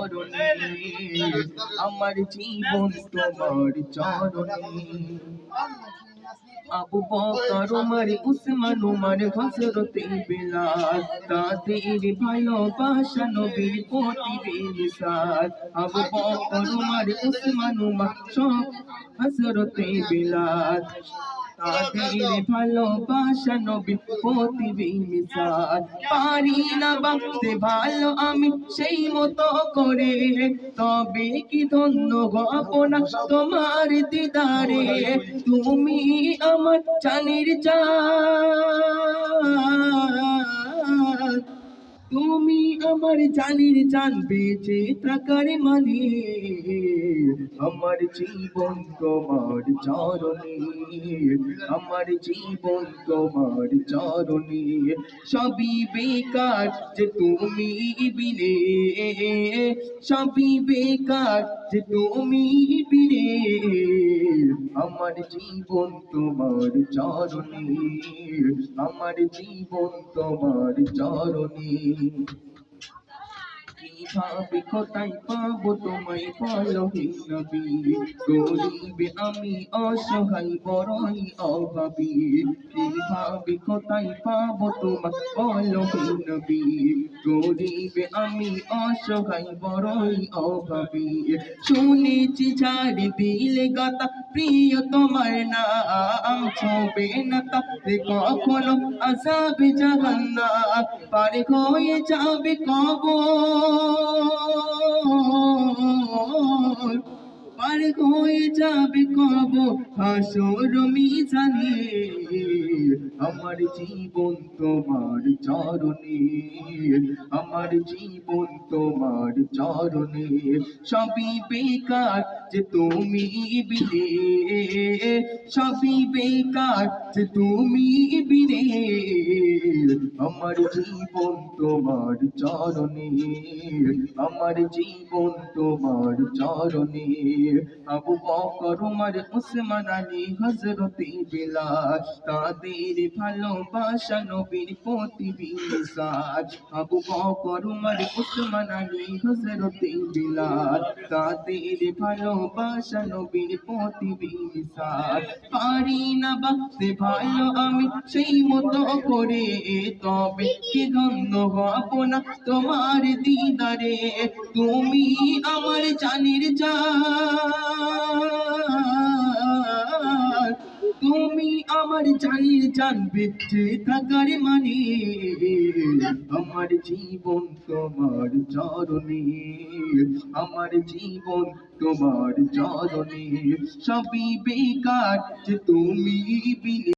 চরণে, আমার জীবন তোমার চরণে। আবু বকর ওমর উসমান উমর হযরতে বেলাল, তাদের ভালোবাসা নবীর প্রতিবেশাল। আবু বকর ওমর উসমান উমর সব হযরতে বেলাল, তাদের ভালোবাসা নবীর প্রতিবেশাল। পারি না বাঁচতে ভালো আমি সেই মতো করে, তবে কি ধন্য হব না তোমার দিদারে। তুমি আমার জানের জান, তুমি আমার জানের জান, বেঁচে থাকার মানে আমার জীবন তোমার চরণে, আমার জীবন তোমার চরণে। সবই বেকার যে তুমি বিনে, সবই বেকার যে তুমি বিনে, আমার জীবন তোমার চরণে, আমার জীবন তোমার চরণে। কিভাবে কোথায় পাবো তোমায় বলো হে নবী, গরিব আমি অসহায় বড়ই অভাবী। কিভাবে কোথায় পাবো তোমায় বলো হে নবী, গরিব আমি অসহায় বড়ই অভাবী। শুনেছি ঝাড় দিলে গাতা প্রিয় তোমার নাম, ছবে না তাতে কখনো আযাবে জাহান্নাম, পার হয়ে যাবে কবর, পার হয়ে যাবে কবর হাসর মিজানে। আমার জীবন তোমার চরণে, আমার জীবন তোমার চরণে। সবই বেকার যে তুমি বিনে, সবই বেকার যে তুমি বিনে, আমার জীবন তোমার চরণে, আমার জীবন তোমার চরণে। আবু বকর ওমর উসমান আলী হযরতে বেলাল, তাদের ভালোবাসা নবীর প্রতিবেশাল। আবু বকর ওমর উসমান আলী হযরতে বেলাল, তাদের ভালোবাসা নবীর প্রতিবেশাল। পারি না বাঁচতে ভালো আমি সেই মতো করে, তবে কি ধন্য হব না তোমার দিদারে। তুমি আমার জানের জান, তুমি আমার জানের জান, বেঁচে থাকার মানে আমার জীবন তোমার চরণে, আমার জীবন তোমার চরণে। সবই বেকার যে তুমি বিনে।